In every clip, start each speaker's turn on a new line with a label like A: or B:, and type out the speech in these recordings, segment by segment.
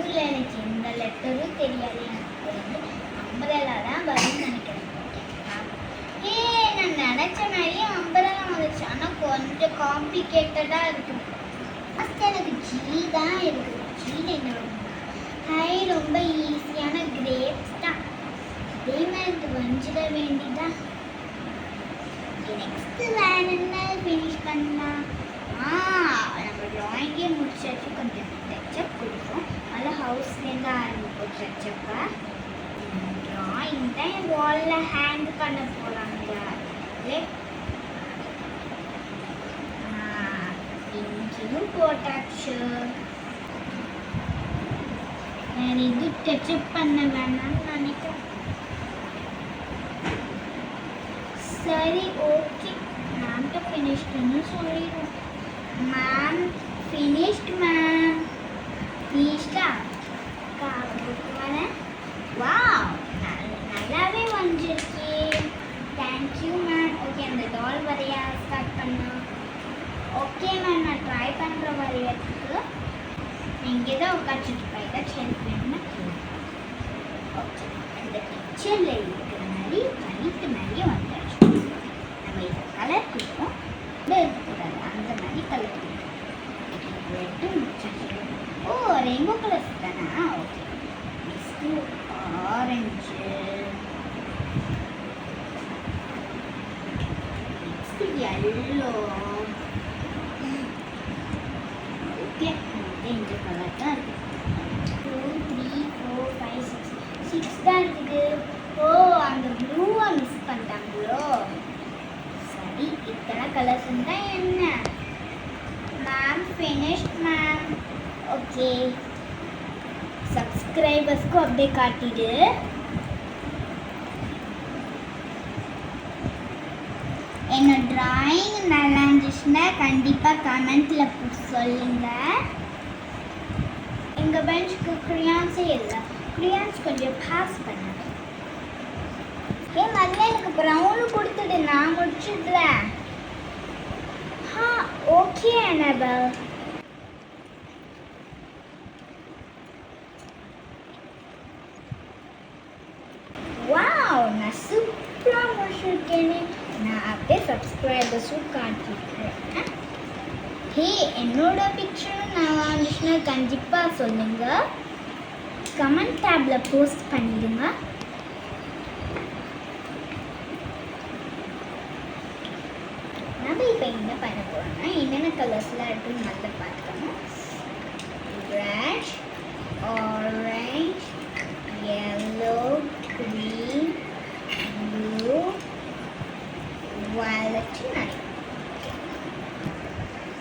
A: இல்லை, எனக்கு எந்த லெட்டரும் தெரியாது. எனக்கு வந்து அம்பரலா தான் வரும்னு நினைக்கிறேன். நான் நினச்ச மாதிரியே அம்பரலா வந்துச்சு. ஆனால் கொஞ்சம் காம்ப்ளிகேட்டடாக இருக்குது. ஃபஸ்ட் எனக்கு ஜி தான் இருக்குது. ஜியில் என்ன ஹை ரொம்ப ஈஸியான கிரேப்ஸ் தான். இதே மாதிரி வஞ்சிட வேண்டிதான். நெக்ஸ்ட் வேற என்ன ஃபினிஷ் பண்ணலாம்? நம்ம ட்ராயிங்கே முடிச்சாச்சு. கொஞ்சம் டச்சப் கொடுப்போம். நல்லா ஹவுஸ்லேருந்து ஆரம்பிப்போம் டச்சப்பை. ட்ராயிங் தான் என் வாலில் ஹேங் பண்ண போகிறாங்க. இங்கேயும் போட்டாச்சு. வேறு இது டச்சப் பண்ண வேணாம்னு நினைக்கிறேன். சரி, ஓகே. மேம்கிட்ட ஃபினிஷ்டுன்னு சொல்லிடுவோம். Ma'am finished ma'am. ஃபினிஷ்டா? வரேன். வாவ், நல்லாவே வந்துருக்கே. Thank you ma'am. ஓகே, அந்த டால் வரைய ஸ்டார்ட் பண்ணா. ஓகே மேம், நான் ட்ரை பண்ணுற வரையறதுக்கு. நீங்கள் தான் உட்காந்துட்டு ஏதாச்சும் ஹெல்ப் வேணும்னா ஓகே. இந்த கிச்சனில் இருக்கிற மாதிரி கணித்து நிறைய வந்துடுச்சு. நம்ம இதை கலர் கொடுப்போம். இருக்கக்கூடாது, அந்த மாதிரி கலர் கொடுப்போம். ரெட்டு முடிச்சாச்சு. ஓ, ரெயின்போ கலர்ஸ் தானா? Okay. Next orange. Next yellow. Okay, இந்த கலர் தான் இருக்குது. 2 3 4 5 6 தான் இருக்குது. ஓ, அந்த ப்ளூவை மிஸ் பண்ணிட்டாங்களோ? சரி, இத்தனை கலர்ஸ் இருந்தால் என்ன? Ma'am finished ma'am. ஓகே, சப்ஸ்கிரைபர்ஸ்க்கும் அப்படியே காட்டிடு. என்னோட ட்ராயிங் நல்லா இருந்துச்சுன்னா கண்டிப்பாக கமெண்ட்டில் சொல்லுங்கள். எங்கள் பெஞ்சுக்கு க்ரியான்ஸே இல்லை. க்ரியான்ஸ் கொஞ்சம் பாஸ் பண்ணு. முதல்ல எனக்கு ப்ரௌனு கொடுத்துடு, நான் முடிச்சிடுறேன். Okay Annabelle. வாவ், நான் சூப்பராக முடிச்சிருக்கேன்னு நான் அப்படியே சப்ஸ்கிரைபர்ஸும் காட்டியிருக்கேன். என்னோட பிக்சரும் நான் வந்துச்சுன்னா கண்டிப்பாக சொல்லுங்கள். கமெண்ட் டேப்பில் போஸ்ட் பண்ணிடுங்க. நம்ம இப்போ என்ன பண்ண போகிறோம்னா என்னென்ன கலர்ஸ்லாம் இருக்குன்னு நல்லா பார்த்துக்கணும். Red, orange, yellow, green, blue, violet, night.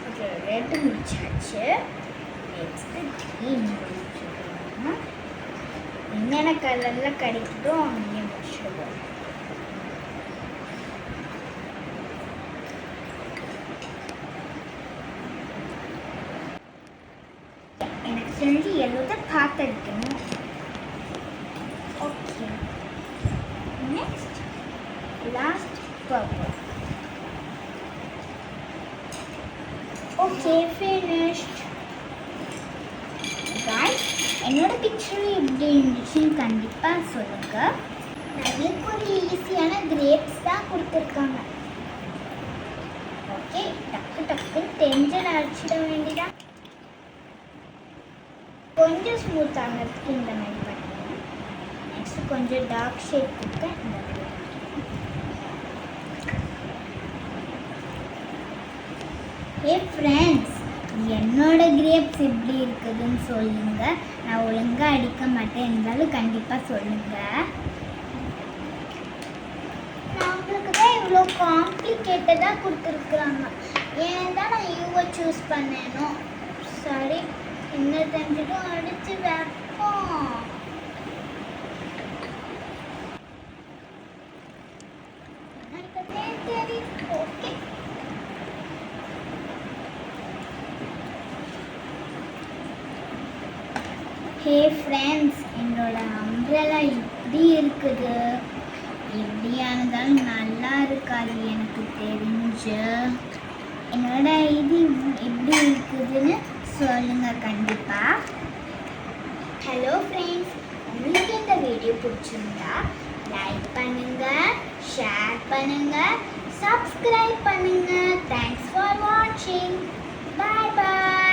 A: Okay, red முடிச்சாச்சு. நெக்ஸ்ட் green முடிச்சிடலாம். என்னென்ன கலரில் கிடைக்குதோ அங்கே முடிச்சிடுவோம். எனக்கு தெரிஞ்சு எல்லோ தான் பார்த்துருக்கணும். Okay, next last purple. Okay, finished. Guys, என்னோட பிக்சர் எப்படி இருந்துச்சுன்னு கண்டிப்பாக சொல்லுங்கள். நிறைய ஒரு ஈஸியான கிரேப்ஸ் தான் கொடுத்துருக்காங்க. ஓகே, டக்கு டக்குன்னு டென்ஷன் அடிச்சிட வேண்டியதான். கொஞ்சம் ஸ்மூத் ஆகிறதுக்கு இந்த மாதிரி பண்ணுறேன். நெக்ஸ்ட் கொஞ்சம் டார்க் ஷேட் கொடுக்க இந்த மாதிரி. ஃப்ரெண்ட்ஸ், என்னோட கிரேப்ஸ் எப்படி இருக்குதுன்னு சொல்லுங்கள். நான் ஒழுங்காக அடிக்க மாட்டேன், இருந்தாலும் கண்டிப்பாக சொல்லுங்கள். நான் உங்களுக்கு தான் இவ்வளோ காம்ப்ளிகேட்டடாக கொடுத்துருக்குறாங்க. ஏன் தான் நான் யூவை சூஸ் பண்ணேனோ. சரி, இன்னும் தெரிஞ்சிட்டும் அடித்து வைப்போம். ஓகே, ஹே ஃப்ரெண்ட்ஸ், என்னோட அம்ப்ரெல்லா இப்படி இருக்குது. எப்படியானதாலும் நல்லா இருக்காது எனக்கு தெரிஞ்சு. என்னோட இது எப்படி இருக்குதுன்னு சொல்லுங்கள் கண்டிப்பாக. ஹலோ ஃப்ரெண்ட்ஸ், உங்களுக்கு இந்த வீடியோ பிடிச்சிருந்தா லைக் பண்ணுங்க, ஷேர் பண்ணுங்க, சப்ஸ்கிரைப் பண்ணுங்க. தேங்க்ஸ் ஃபார் வாட்சிங். பாய் பாய்.